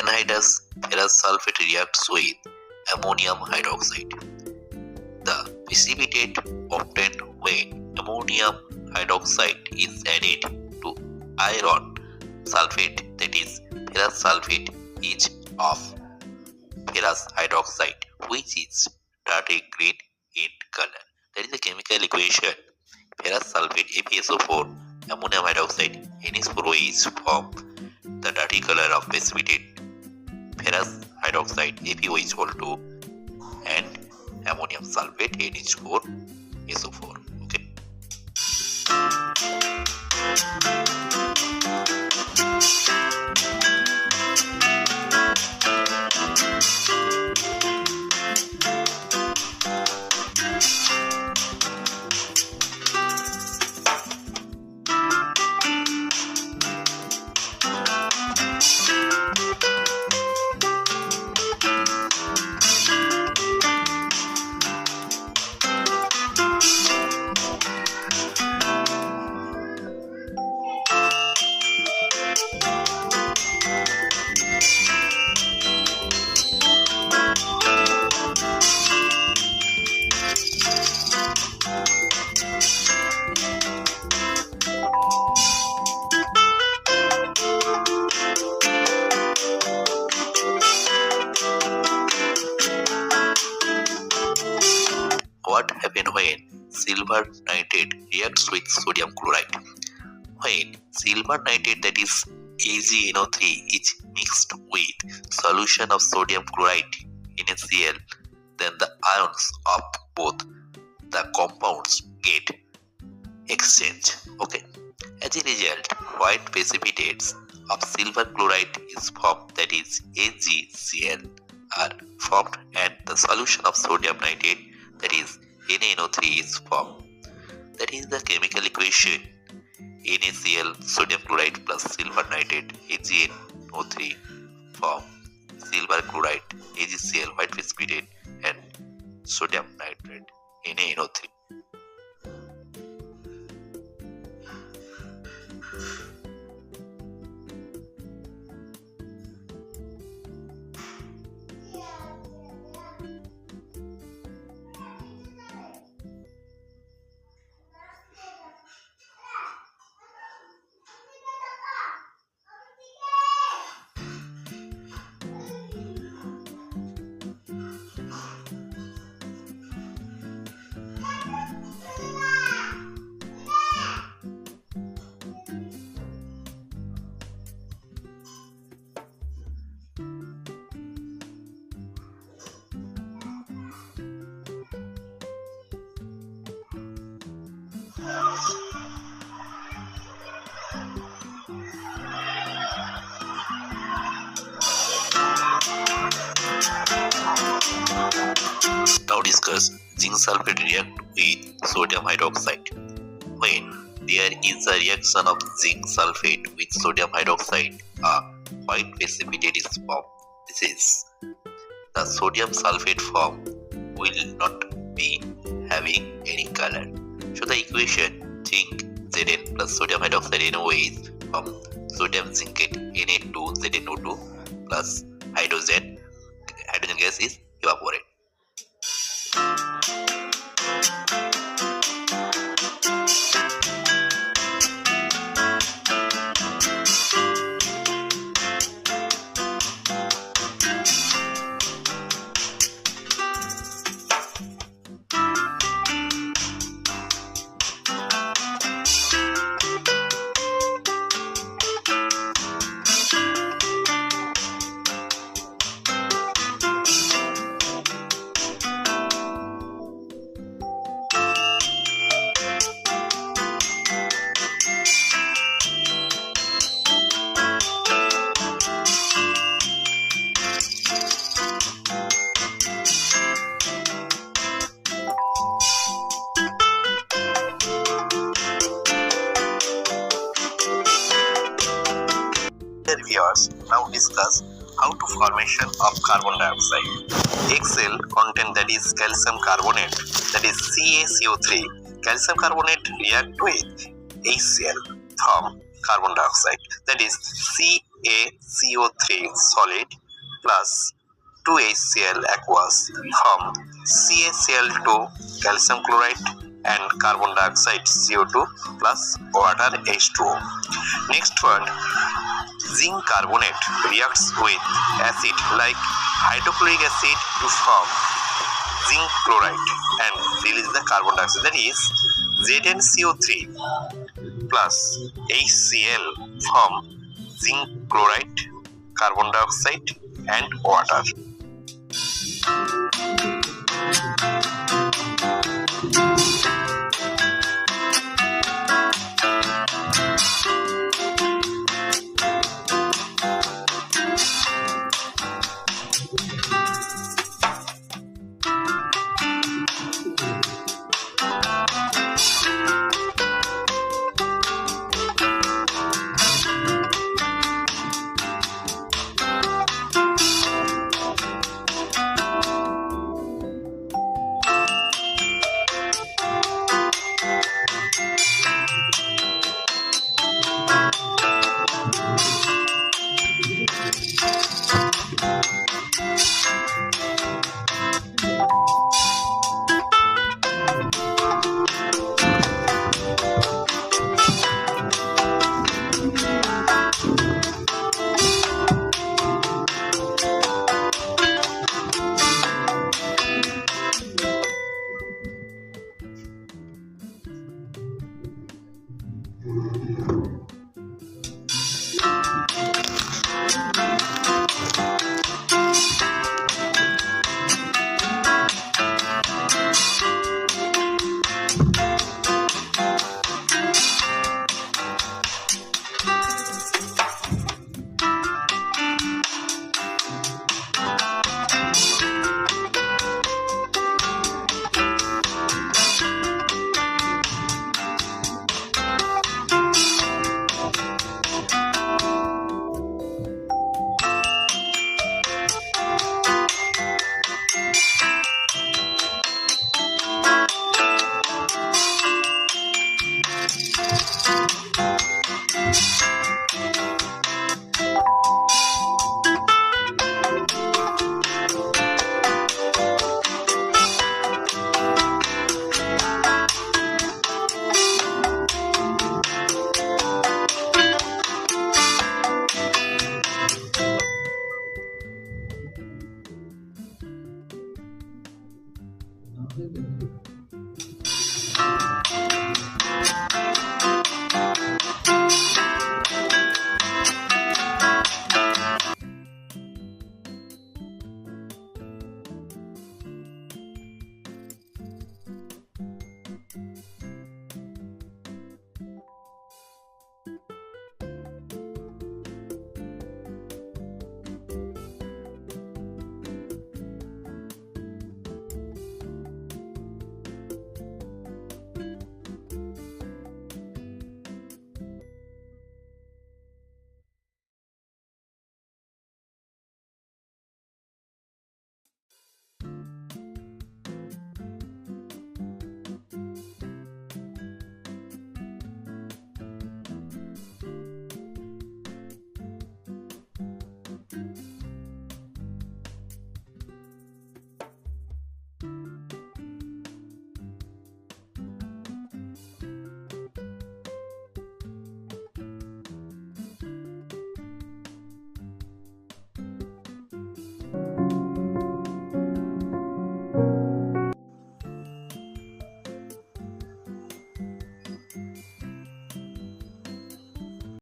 anhydrous ferrous sulfate reacts with ammonium hydroxide. The precipitate obtained when ammonium hydroxide is added to iron sulfate, that is ferrous sulfate, is of ferrous hydroxide, which is dirty green in color. That is the chemical equation. Ferrous sulfate FeSO4 ammonium hydroxide NH4OH from the dirty color of precipitate ferrous hydroxide FeOH2 and ammonium sulfate NH4SO4. Okay. What happens when silver nitrate reacts with sodium chloride? When silver nitrate, that is AgNO3, is mixed with solution of sodium chloride NaCl, then the ions of both the compounds get exchanged. Okay. As a result, white precipitates of silver chloride is formed, that is AgCl, are formed, and the solution of sodium nitrate, that is NaNO3, is formed. That is the chemical equation. NaCl sodium chloride plus silver nitrate AgNO3 form silver chloride AgCl white precipitate and sodium nitrate NaNO3. Now discuss zinc sulfate react with sodium hydroxide. When there is a reaction of zinc sulfate with sodium hydroxide, a white precipitate is formed. This is the sodium sulfate form will not be having any color. So the equation zinc Zn plus sodium hydroxide NO is from sodium zincate Na2 ZnO2 plus hydrogen gas is evaporate. Viewers, now discuss how to formation of carbon dioxide. Xl content, that is calcium carbonate, that is CaCO3. Calcium carbonate react with HCl from carbon dioxide, that is CaCO3 solid plus 2HCl aqueous from CaCl2 calcium chloride and carbon dioxide CO2 plus water H2O. Next one, zinc carbonate reacts with acid like hydrochloric acid to form zinc chloride and release the carbon dioxide, that is ZnCO3 plus HCl from zinc chloride, carbon dioxide and water.